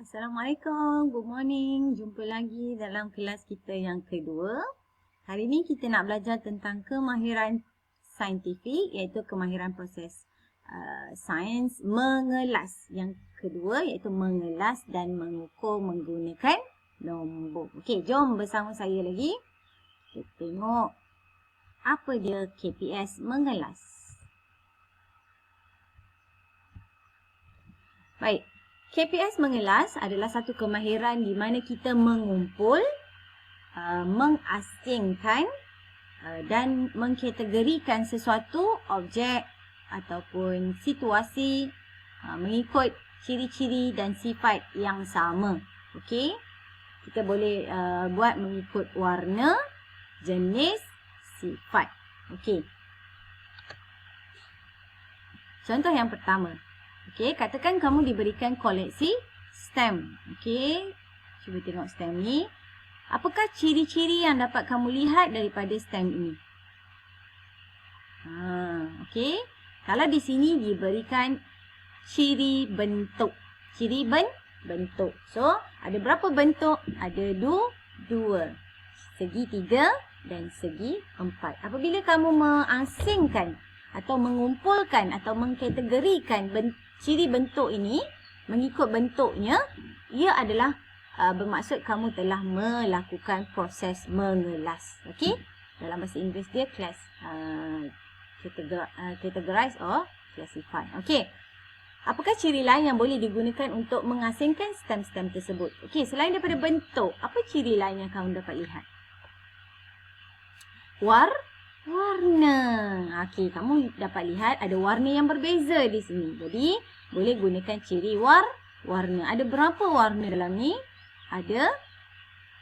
Assalamualaikum, good morning. Jumpa lagi dalam kelas kita yang kedua. Hari ini kita nak belajar tentang kemahiran saintifik, iaitu kemahiran proses sains mengelas. Yang kedua iaitu mengelas dan mengukur menggunakan nombor. Okey, jom bersama saya lagi. Kita tengok apa dia KPS mengelas. Baik. KPS mengelas adalah satu kemahiran di mana kita mengumpul, mengasingkan dan mengkategorikan sesuatu objek ataupun situasi mengikut ciri-ciri dan sifat yang sama. Okey, kita boleh buat mengikut warna, jenis, sifat. Okey. Contoh yang pertama. Okey, katakan kamu diberikan koleksi stem. Okey, cuba tengok stem ni. Apakah ciri-ciri yang dapat kamu lihat daripada stem ini? Okey, kalau di sini diberikan ciri bentuk. Ciri bentuk. So, ada berapa bentuk? Ada dua. Segi 3 dan segi 4. Apabila kamu mengasingkan atau mengumpulkan atau mengkategorikan ciri bentuk ini mengikut bentuknya, ia adalah bermaksud kamu telah melakukan proses mengelas. Okey, dalam bahasa Inggeris dia class, categorize or classify. Okey, apakah ciri lain yang boleh digunakan untuk mengasingkan stem-stem tersebut? Okey, selain daripada bentuk, apa ciri lain yang kamu dapat lihat? Warna. Okey, kamu dapat lihat ada warna yang berbeza di sini. Jadi, boleh gunakan ciri warna. Ada berapa warna dalam ni? Ada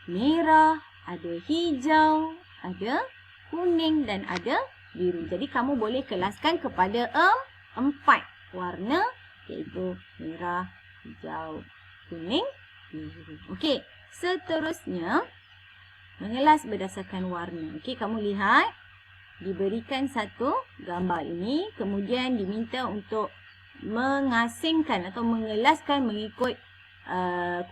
merah, ada hijau, ada kuning dan ada biru. Jadi, kamu boleh kelaskan kepada 4 warna, iaitu merah, hijau, kuning, biru. Okey, seterusnya mengelas berdasarkan warna. Okey, kamu lihat diberikan satu gambar ini, kemudian diminta untuk mengasingkan atau mengelaskan mengikut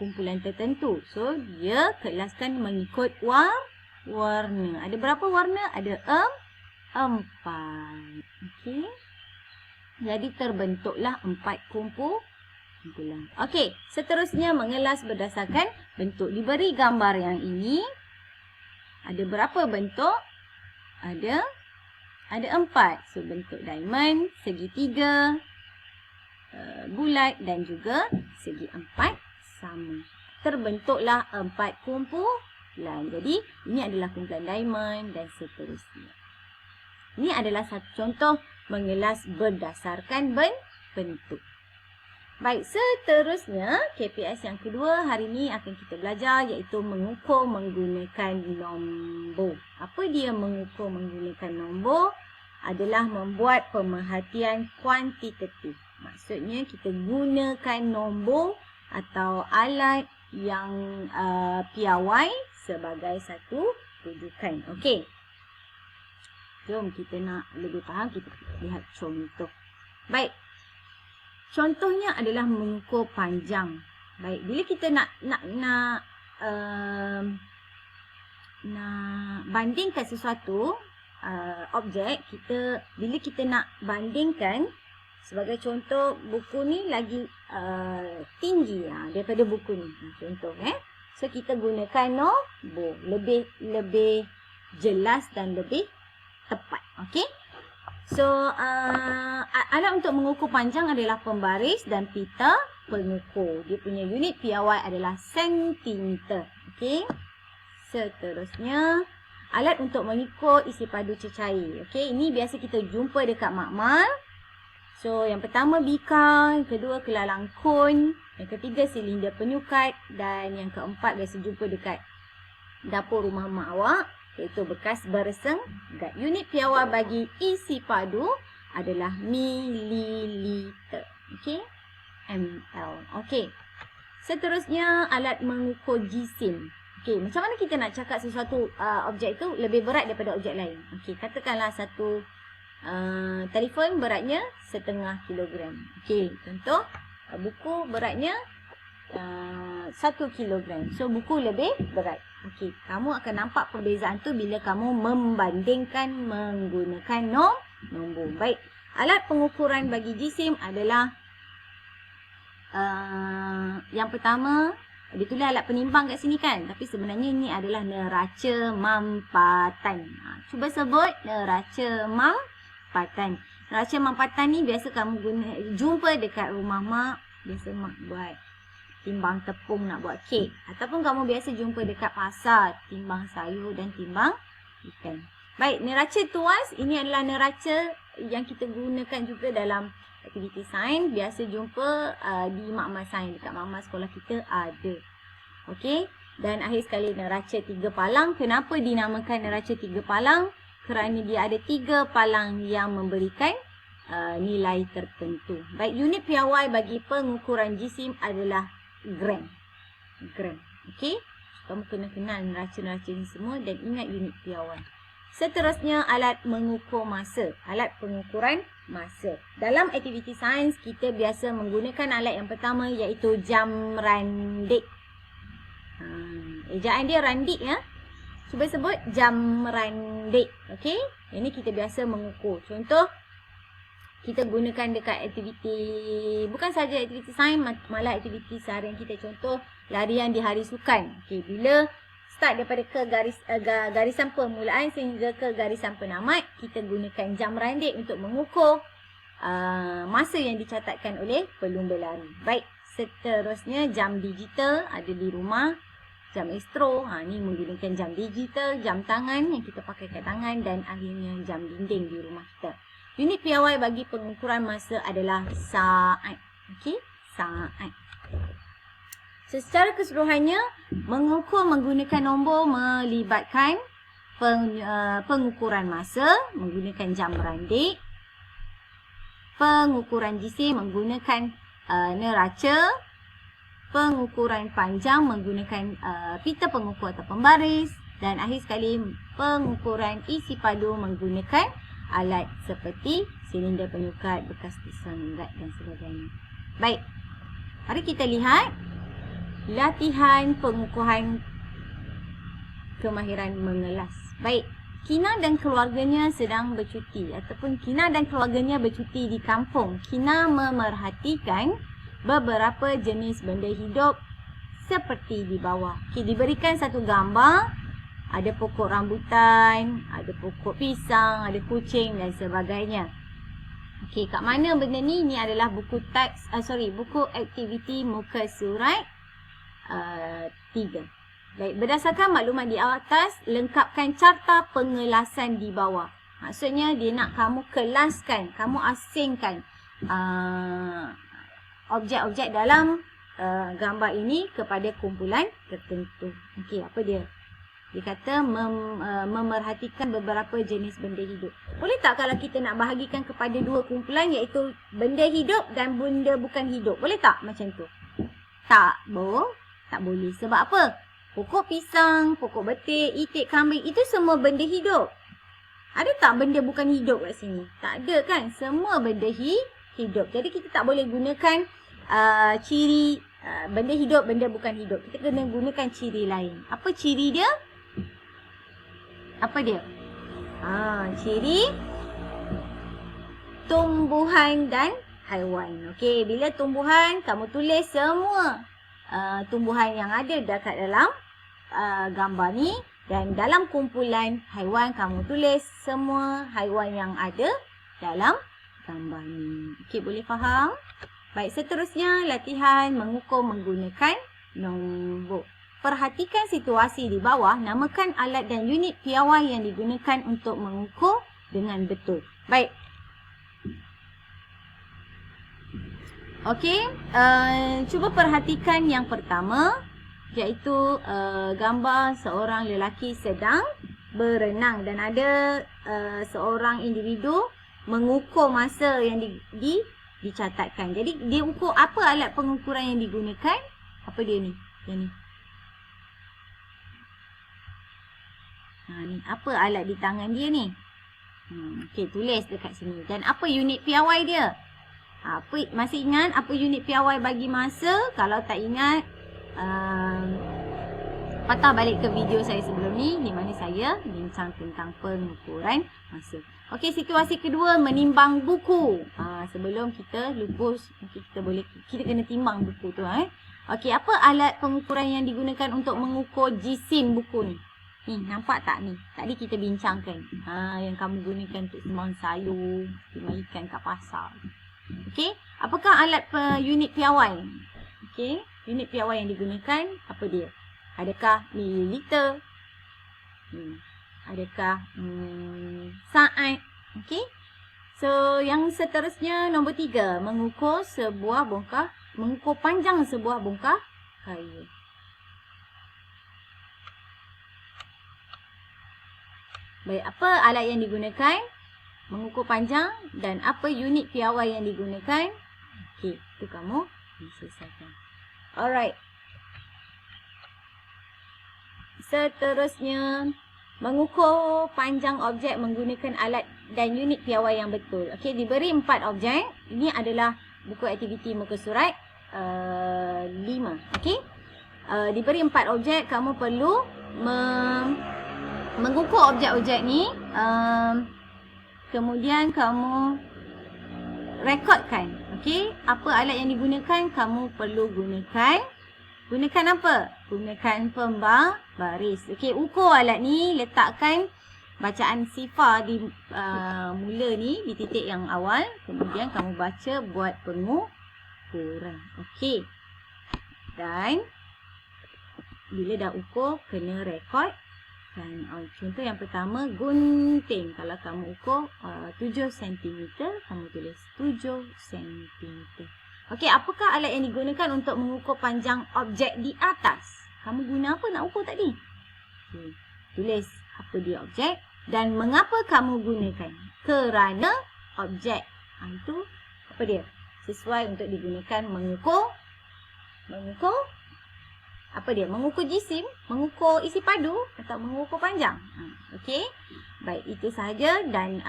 kumpulan tertentu. So, dia kelaskan mengikut warna. Ada berapa warna? Ada 4. Okey. Jadi, terbentuklah 4 kumpulan. Okey, seterusnya mengelas berdasarkan bentuk. Diberi gambar yang ini. Ada berapa bentuk? Ada 4. So, bentuk diamond, segi 3, bulat dan juga segi 4 sama. Terbentuklah 4 kumpulan. Jadi, ini adalah kumpulan diamond dan seterusnya. Ini adalah satu contoh mengelas berdasarkan bentuk. Baik, seterusnya KPS yang kedua hari ini akan kita belajar iaitu mengukur menggunakan nombor. Apa dia mengukur menggunakan nombor? Adalah membuat pemerhatian kuantitatif. Maksudnya kita gunakan nombor atau alat yang piawai sebagai satu rujukan. Okey. Jom kita nak lebih faham, kita lihat contoh. Baik. Contohnya adalah mengukur panjang. Baik, bila kita nak bandingkan sesuatu objek, bila kita nak bandingkan, sebagai contoh buku ni lagi tinggi daripada buku ni. Contoh So kita gunakan nombor lebih jelas dan lebih tepat. Okey. So, alat untuk mengukur panjang adalah pembaris dan pita pengukur. Dia punya unit piawai adalah sentimeter. Okey. Seterusnya, alat untuk mengukur isi padu cecair. Okey, ini biasa kita jumpa dekat makmal. So, yang pertama bika, yang kedua kelalang kun, yang ketiga silinder penyukat dan yang keempat biasa jumpa dekat dapur rumah mak awak, iaitu bekas bersenggat. Unit piawai bagi isi padu adalah mililiter. Okey. ml. Okey. Seterusnya alat mengukur jisim. Okey, macam mana kita nak cakap sesuatu objek itu lebih berat daripada objek lain? Okey, katakanlah satu telefon beratnya 0,5 kilogram. Okey, contoh buku beratnya 1 kilogram. So, buku lebih berat. Okey, kamu akan nampak perbezaan tu bila kamu membandingkan menggunakan nombor. Baik, alat pengukuran bagi jisim adalah yang pertama, dia tulis alat penimbang kat sini kan. Tapi sebenarnya ini adalah neraca mampatan. Cuba sebut neraca mampatan. Neraca mampatan ni biasa kamu jumpa dekat rumah mak. Biasa mak buat timbang tepung nak buat kek. Ataupun kamu biasa jumpa dekat pasar, timbang sayur dan timbang ikan. Baik, neraca tuas ini adalah neraca yang kita gunakan juga dalam aktiviti sains. Biasa jumpa di makmal sains, dekat makmal sekolah kita ada. Okey, dan akhir sekali neraca 3 palang. Kenapa dinamakan neraca 3 palang? Kerana dia ada 3 palang yang memberikan nilai tertentu. Baik, unit piawai bagi pengukuran jisim adalah gram. Okey, kamu kena kenal neraca-neraca ni semua dan ingat unit piawai. Seterusnya, alat mengukur masa. Alat pengukuran masa. Dalam aktiviti sains, kita biasa menggunakan alat yang pertama iaitu jam randik. Ejaan dia randik ya. Cuba sebut jam randik. Okey, ini kita biasa mengukur. Contoh, kita gunakan dekat aktiviti, bukan saja aktiviti sains, malah aktiviti seharian kita. Contoh, larian di hari sukan. Okey, bila start daripada ke garisan permulaan sehingga ke garisan penamat, kita gunakan jam randik untuk mengukur masa yang dicatatkan oleh pelumba lari. Baik, seterusnya jam digital ada di rumah. Jam astro, ni menggunakan jam digital, jam tangan yang kita pakai kat tangan dan akhirnya jam dinding di rumah kita. Unit piawai bagi pengukuran masa adalah saat. Okey, saat. Secara keseluruhannya, mengukur menggunakan nombor melibatkan pengukuran masa menggunakan jam randik, pengukuran jisim menggunakan neraca, pengukuran panjang menggunakan pita pengukur atau pembaris, dan akhir sekali pengukuran isi padu menggunakan alat seperti silinder penyukat, bekas pisang urat dan sebagainya. Baik, mari kita lihat latihan pengukuran kemahiran mengelas. Baik, Kina dan keluarganya sedang bercuti ataupun Kina dan keluarganya bercuti di kampung. Kina memerhatikan beberapa jenis benda hidup seperti di bawah. Okey, diberikan satu gambar. Ada pokok rambutan, ada pokok pisang, ada kucing dan sebagainya. Okey, kat mana benda ni? Ini adalah buku teks, buku aktiviti muka surat 3. Baik, berdasarkan maklumat di atas, lengkapkan carta pengelasan di bawah. Maksudnya dia nak kamu kelaskan, kamu asingkan objek-objek dalam gambar ini kepada kumpulan tertentu. Okey, apa dia? Dia kata memerhatikan beberapa jenis benda hidup. Boleh tak kalau kita nak bahagikan kepada 2 kumpulan iaitu benda hidup dan benda bukan hidup? Boleh tak macam tu? Tak boleh. Sebab apa? Pokok pisang, pokok betik, itik kambing, itu semua benda hidup. Ada tak benda bukan hidup kat sini? Tak ada kan? Semua benda hidup. Jadi kita tak boleh gunakan ciri benda hidup, benda bukan hidup. Kita kena gunakan ciri lain. Apa ciri dia? Apa dia? Ciri tumbuhan dan haiwan. Okey, bila tumbuhan, kamu tulis semua tumbuhan yang ada dekat dalam gambar ni. Dan dalam kumpulan haiwan, kamu tulis semua haiwan yang ada dalam gambar ni. Okey, boleh faham? Baik, seterusnya latihan mengukur menggunakan nombor. Perhatikan situasi di bawah, namakan alat dan unit piawai yang digunakan untuk mengukur dengan betul. Baik. Okey, cuba perhatikan yang pertama, iaitu gambar seorang lelaki sedang berenang dan ada seorang individu mengukur masa yang dicatatkan. Jadi dia ukur apa alat pengukuran yang digunakan? Apa dia ni? Yang ni. Ni apa alat di tangan dia ni? Okey, tulis dekat sini. Dan apa unit piawai dia? Masih ingat apa unit piawai bagi masa? Kalau tak ingat, patah balik ke video saya sebelum ni di mana saya bincang tentang pengukuran masa. Okey, situasi kedua, menimbang buku. Sebelum kita lupus, kita kena timbang buku tu. Okey, apa alat pengukuran yang digunakan untuk mengukur jisim buku ni? Ni, nampak tak ni? Tadi kita bincangkan. Yang kamu gunakan untuk sembang sayur, sembang ikan kat pasar. Okey, apakah alat unit piawai? Okey, unit piawai yang digunakan apa dia? Adakah mililiter? Adakah saat? Okey. So, yang seterusnya nombor 3, mengukur panjang sebuah bongkah kayu. Baik, apa alat yang digunakan? Mengukur panjang dan apa unit piawai yang digunakan? Okey, itu kamu diselesaikan. Alright. Seterusnya, mengukur panjang objek menggunakan alat dan unit piawai yang betul. Okey, diberi 4 objek. Ini adalah buku aktiviti muka surat 5. Okey. Diberi 4 objek, kamu perlu mengukur objek-objek ni. Kemudian kamu rekodkan. Okey, apa alat yang digunakan? Kamu perlu gunakan apa? Gunakan pembaris. Okey, ukur alat ni, letakkan bacaan sifar di mula ni, di titik yang awal. Kemudian kamu baca, buat pengukuran. Okey. Dan bila dah ukur, kena rekod. Contoh yang pertama, gunting. Kalau kamu ukur 7 cm, kamu tulis 7 cm. Okey, apakah alat yang digunakan untuk mengukur panjang objek di atas? Kamu guna apa nak ukur tadi? Okay. Tulis apa dia objek dan mengapa kamu gunakan. Kerana objek itu apa dia? Sesuai untuk digunakan mengukur apa dia? Mengukur jisim, mengukur isi padu atau mengukur panjang. Okey. Baik, itu sahaja dan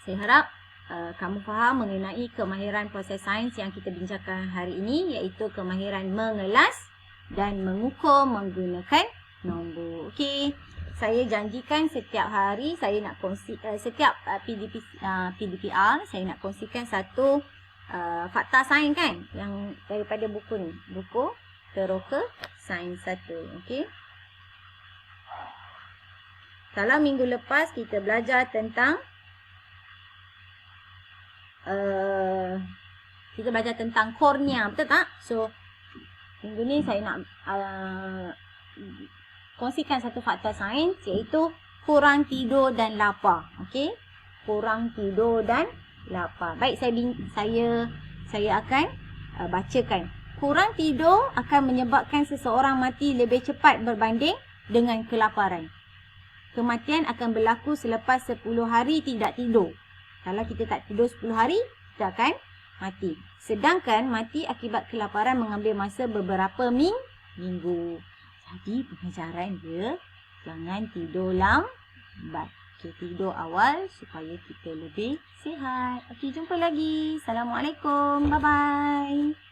saya harap kamu faham mengenai kemahiran proses sains yang kita bincangkan hari ini, iaitu kemahiran mengelas dan mengukur menggunakan nombor. Okey. Saya janjikan setiap hari saya nak kongsi setiap PDPR saya nak kongsikan satu fakta sains kan yang daripada buku ni. Buku Teroka Sains 1. Okey. Kalau minggu lepas kita belajar tentang kornea, betul tak? So, minggu ni saya nak kongsikan satu fakta sains, iaitu kurang tidur dan lapar. Okey? Kurang tidur dan lapar. Baik, saya akan bacakan. Kurang tidur akan menyebabkan seseorang mati lebih cepat berbanding dengan kelaparan. Kematian akan berlaku selepas 10 hari tidak tidur. Kalau kita tak tidur 10 hari, kita akan mati. Sedangkan mati akibat kelaparan mengambil masa beberapa minggu. Jadi pengajaran dia, jangan tidur lambat. Okey, tidur awal supaya kita lebih sihat. Okey, jumpa lagi. Assalamualaikum. Bye-bye.